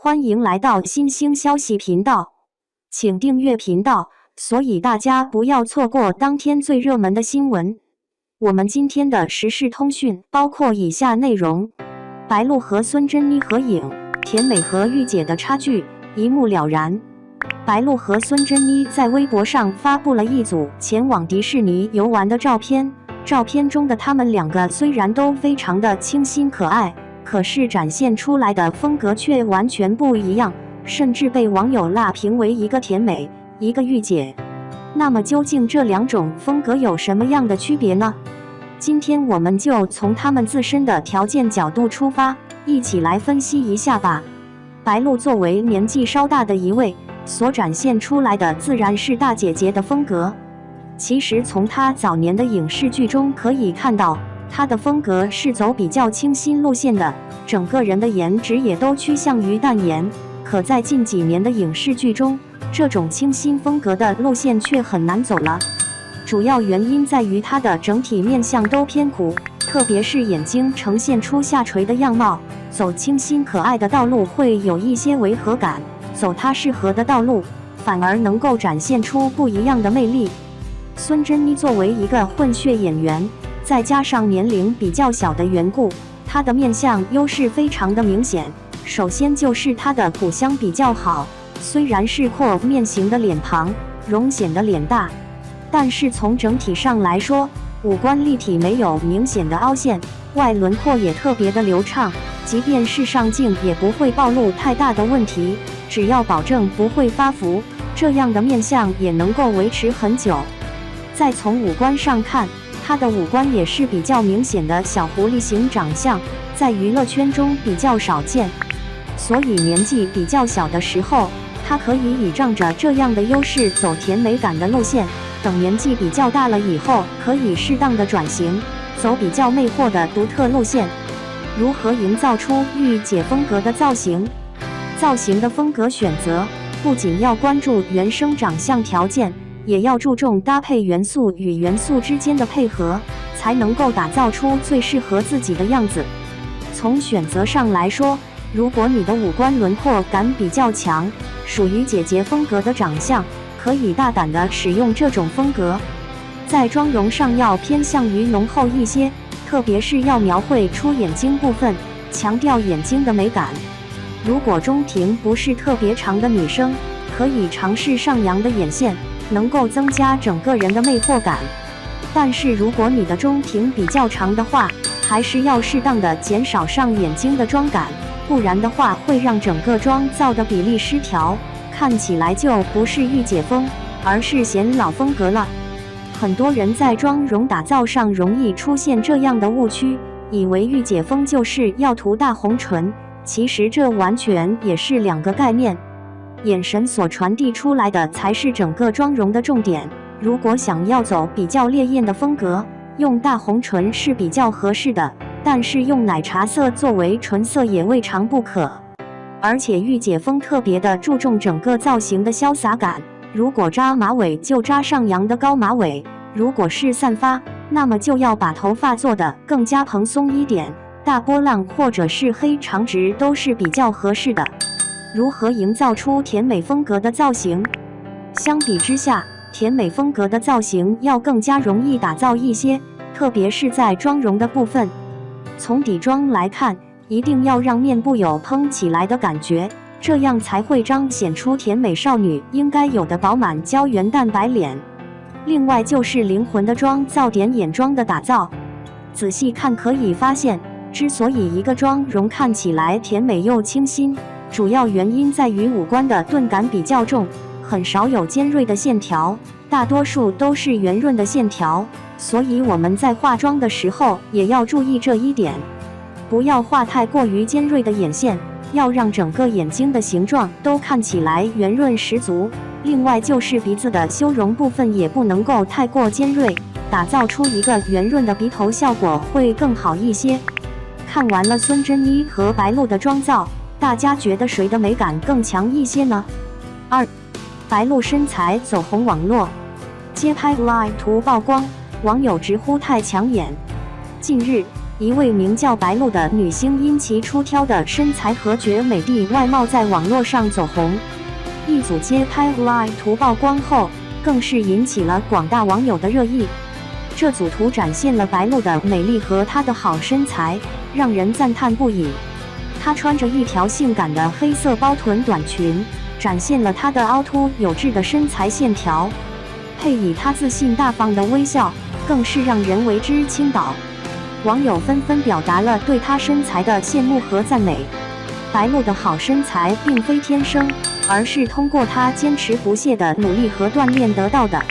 欢迎来到新兴消息频道，请订阅频道，所以大家不要错过当天最热门的新闻。我们今天的时事通讯包括以下内容：白鹿和孙珍妮合影，甜美和御姐的差距一目了然。白鹿和孙珍妮在微博上发布了一组前往迪士尼游玩的照片，照片中的他们两个虽然都非常的清新可爱，可是展现出来的风格却完全不一样，甚至被网友辣评为一个甜美，一个御姐。那么究竟这两种风格有什么样的区别呢？今天我们就从他们自身的条件角度出发，一起来分析一下吧。白鹿作为年纪稍大的一位，所展现出来的自然是大姐姐的风格。其实从她早年的影视剧中可以看到，她的风格是走比较清新路线的，整个人的颜值也都趋向于淡颜。可在近几年的影视剧中，这种清新风格的路线却很难走了。主要原因在于她的整体面相都偏苦，特别是眼睛呈现出下垂的样貌，走清新可爱的道路会有一些违和感，走她适合的道路，反而能够展现出不一样的魅力。孙珍妮作为一个混血演员，再加上年龄比较小的缘故，她的面相优势非常的明显。首先就是她的骨相比较好，虽然是阔面型的脸庞，容显得脸大，但是从整体上来说，五官立体，没有明显的凹陷，外轮廓也特别的流畅，即便是上镜也不会暴露太大的问题，只要保证不会发福，这样的面相也能够维持很久。再从五官上看，她的五官也是比较明显的小狐狸型长相，在娱乐圈中比较少见，所以年纪比较小的时候，她可以倚仗着这样的优势走甜美感的路线，等年纪比较大了以后，可以适当的转型，走比较魅惑的独特路线。如何营造出御姐风格的造型？造型的风格选择，不仅要关注原生长相条件，也要注重搭配元素与元素之间的配合，才能够打造出最适合自己的样子。从选择上来说，如果你的五官轮廓感比较强，属于姐姐风格的长相，可以大胆的使用这种风格。在妆容上要偏向于浓厚一些，特别是要描绘出眼睛部分，强调眼睛的美感。如果中庭不是特别长的女生，可以尝试上扬的眼线，能够增加整个人的魅惑感。但是如果你的中庭比较长的话，还是要适当的减少上眼睛的妆感，不然的话会让整个妆造的比例失调，看起来就不是御姐风，而是显老风格了。很多人在妆容打造上容易出现这样的误区，以为御姐风就是要涂大红唇，其实这完全也是两个概念。眼神所传递出来的才是整个妆容的重点。如果想要走比较烈焰的风格，用大红唇是比较合适的，但是用奶茶色作为唇色也未尝不可。而且御姐风特别的注重整个造型的潇洒感，如果扎马尾就扎上扬的高马尾，如果是散发，那么就要把头发做得更加蓬松一点，大波浪或者是黑长直都是比较合适的。如何营造出甜美风格的造型？相比之下，甜美风格的造型要更加容易打造一些，特别是在妆容的部分。从底妆来看，一定要让面部有嘭起来的感觉，这样才会彰显出甜美少女应该有的饱满胶原蛋白脸。另外就是灵魂的妆造点眼妆的打造，仔细看可以发现，之所以一个妆容看起来甜美又清新，主要原因在于五官的钝感比较重，很少有尖锐的线条，大多数都是圆润的线条，所以我们在化妆的时候也要注意这一点，不要画太过于尖锐的眼线，要让整个眼睛的形状都看起来圆润十足。另外就是鼻子的修容部分也不能够太过尖锐，打造出一个圆润的鼻头效果会更好一些。看完了孙珍妮和白鹿的妆造，大家觉得谁的美感更强一些呢？2. 白鹿身材走红网络，街拍 live 图曝光，网友直呼太抢眼。近日，一位名叫白鹿的女星因其出挑的身材和绝美的外貌在网络上走红。一组街拍 Live 图曝光后，更是引起了广大网友的热议。这组图展现了白鹿的美丽和她的好身材，让人赞叹不已。她穿着一条性感的黑色包臀短裙，展现了她的凹凸有致的身材线条，配以她自信大方的微笑，更是让人为之倾倒。网友纷纷表达了对她身材的羡慕和赞美。白鹿的好身材并非天生，而是通过她坚持不懈的努力和锻炼得到的。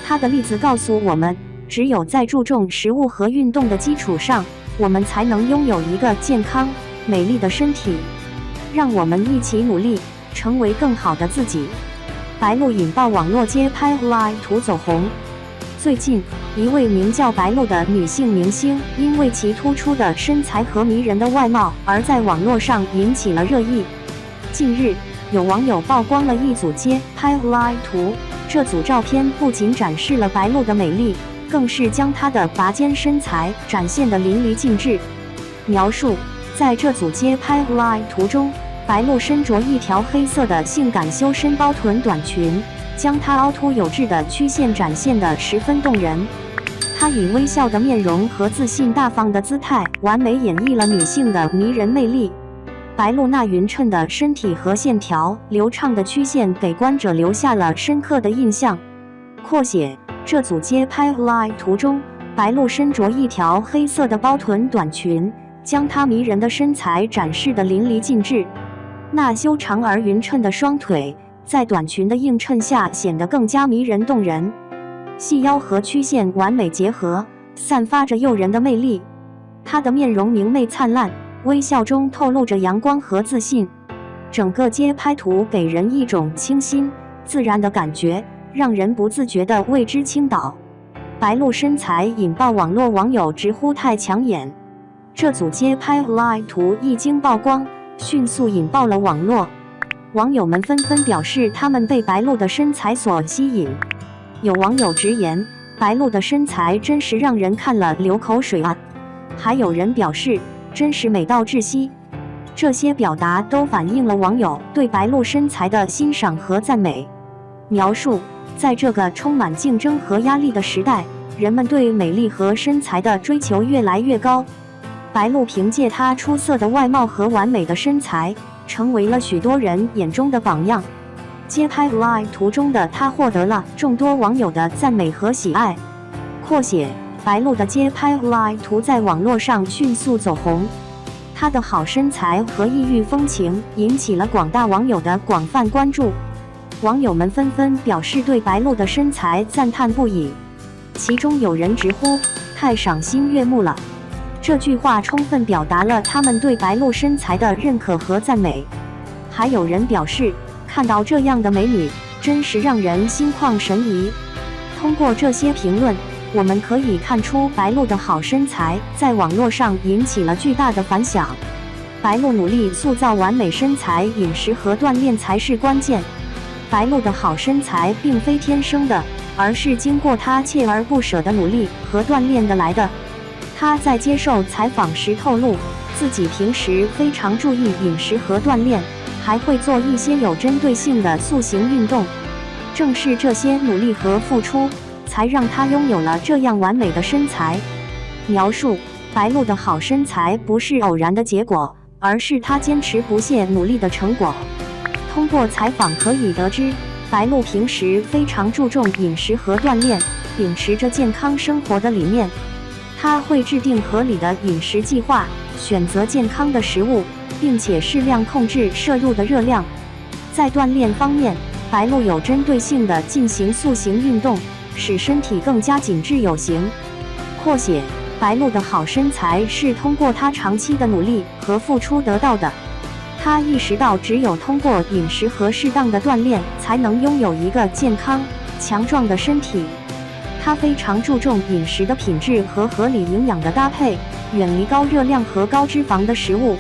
她的例子告诉我们，只有在注重食物和运动的基础上，我们才能拥有一个健康、美丽的身体。让我们一起努力，成为更好的自己。白鹿引爆网络街拍 Live 图走红。最近，一位名叫白鹿的女性明星，因为其突出的身材和迷人的外貌，而在网络上引起了热议。近日，有网友曝光了一组街拍 Live 图，这组照片不仅展示了白鹿的美丽，更是将她的拔尖身材展现得淋漓尽致。描述：在这组街拍 Live 图中，白鹿身着一条黑色的性感修身包臀短裙，将她凹凸有致的曲线展现得十分动人。她以微笑的面容和自信大方的姿态，完美演绎了女性的迷人魅力。白鹿那匀称的身体和线条流畅的曲线，给观者留下了深刻的印象。扩写：这组街拍 Live 图中，白鹿身着一条黑色的包臀短裙，将她迷人的身材展示得淋漓尽致。那修长而匀称的双腿，在短裙的映衬下显得更加迷人动人。细腰和曲线完美结合，散发着诱人的魅力。她的面容明媚灿烂，微笑中透露着阳光和自信。整个街拍图给人一种清新、自然的感觉，让人不自觉地为之倾倒。白鹿身材引爆网络网友直呼太抢眼。这组街拍 Live 图一经曝光，迅速引爆了网络，网友们纷纷表示他们被白鹿的身材所吸引。有网友直言，白鹿的身材真是让人看了流口水啊！还有人表示，真是美到窒息。这些表达都反映了网友对白鹿身材的欣赏和赞美。描述：在这个充满竞争和压力的时代，人们对美丽和身材的追求越来越高。白鹿凭借她出色的外貌和完美的身材，成为了许多人眼中的榜样。街拍 Live 图中的她获得了众多网友的赞美和喜爱。扩写：白鹿的街拍 Live 图在网络上迅速走红，她的好身材和异域风情引起了广大网友的广泛关注。网友们纷纷表示对白鹿的身材赞叹不已，其中有人直呼太赏心悦目了。这句话充分表达了他们对白鹿身材的认可和赞美。还有人表示，看到这样的美女，真是让人心旷神怡。通过这些评论，我们可以看出白鹿的好身材在网络上引起了巨大的反响。白鹿努力塑造完美身材，饮食和锻炼才是关键。白鹿的好身材并非天生的，而是经过她锲而不舍的努力和锻炼得来的。她在接受采访时透露，自己平时非常注意饮食和锻炼，还会做一些有针对性的塑形运动。正是这些努力和付出，才让她拥有了这样完美的身材。描述：白鹿的好身材不是偶然的结果，而是她坚持不懈努力的成果。通过采访可以得知，白鹿平时非常注重饮食和锻炼，秉持着健康生活的理念。她会制定合理的饮食计划，选择健康的食物，并且适量控制摄入的热量。在锻炼方面，白鹿有针对性地进行塑形运动，使身体更加紧致有型。扩写：白鹿的好身材是通过她长期的努力和付出得到的。她意识到，只有通过饮食和适当的锻炼，才能拥有一个健康、强壮的身体。她非常注重饮食的品质和合理营养的搭配，远离高热量和高脂肪的食物。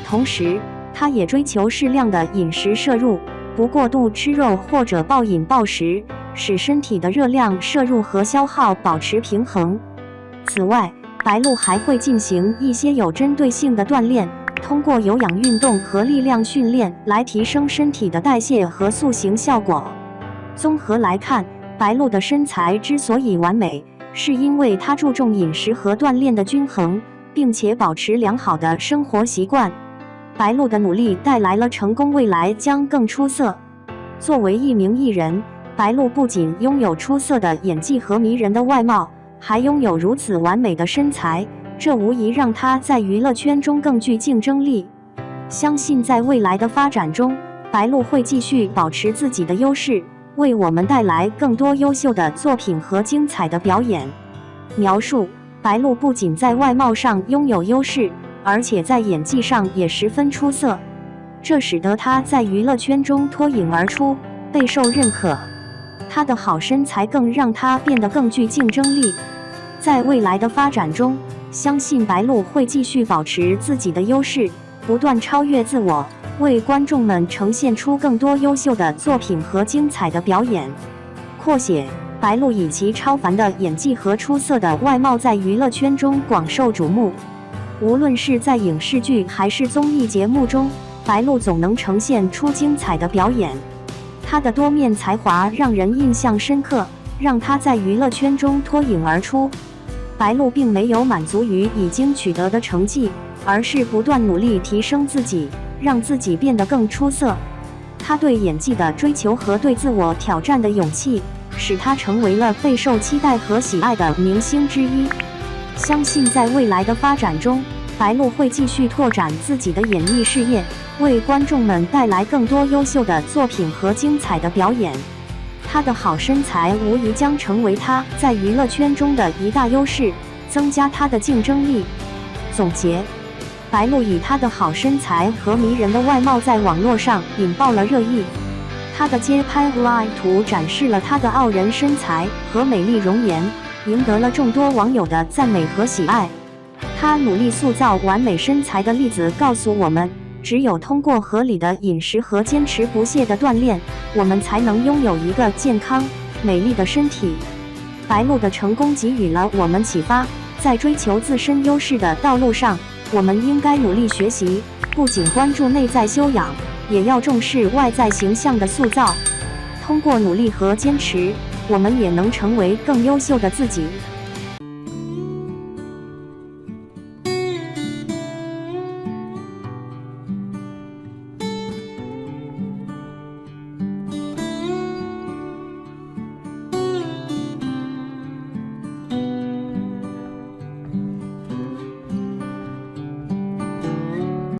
同时，她也追求适量的饮食摄入，不过度吃肉或者暴饮暴食，使身体的热量摄入和消耗保持平衡。此外，白鹿还会进行一些有针对性的锻炼，通过有氧运动和力量训练来提升身体的代谢和塑形效果。综合来看，白鹿的身材之所以完美，是因为她注重饮食和锻炼的均衡，并且保持良好的生活习惯。白鹿的努力带来了成功，未来将更出色。作为一名艺人，白鹿不仅拥有出色的演技和迷人的外貌，还拥有如此完美的身材，这无疑让她在娱乐圈中更具竞争力。相信在未来的发展中，白鹿会继续保持自己的优势，为我们带来更多优秀的作品和精彩的表演。描述：白鹿不仅在外貌上拥有优势，而且在演技上也十分出色，这使得她在娱乐圈中脱颖而出，备受认可。她的好身材更让她变得更具竞争力。在未来的发展中，相信白鹿会继续保持自己的优势，不断超越自我，为观众们呈现出更多优秀的作品和精彩的表演。扩写：白鹿以其超凡的演技和出色的外貌在娱乐圈中广受瞩目，无论是在影视剧还是综艺节目中，白鹿总能呈现出精彩的表演。她的多面才华让人印象深刻，让她在娱乐圈中脱颖而出。白鹿并没有满足于已经取得的成绩，而是不断努力提升自己，让自己变得更出色。她对演技的追求和对自我挑战的勇气，使她成为了备受期待和喜爱的明星之一。相信在未来的发展中，白鹿会继续拓展自己的演艺事业，为观众们带来更多优秀的作品和精彩的表演。她的好身材无疑将成为她在娱乐圈中的一大优势，增加她的竞争力。总结：白鹿以她的好身材和迷人的外貌在网络上引爆了热议。她的街拍 live 图展示了她的傲人身材和美丽容颜，赢得了众多网友的赞美和喜爱。她努力塑造完美身材的例子告诉我们，只有通过合理的饮食和坚持不懈的锻炼，我们才能拥有一个健康、美丽的身体。白鹿的成功给予了我们启发，在追求自身优势的道路上，我们应该努力学习，不仅关注内在修养，也要重视外在形象的塑造。通过努力和坚持，我们也能成为更优秀的自己。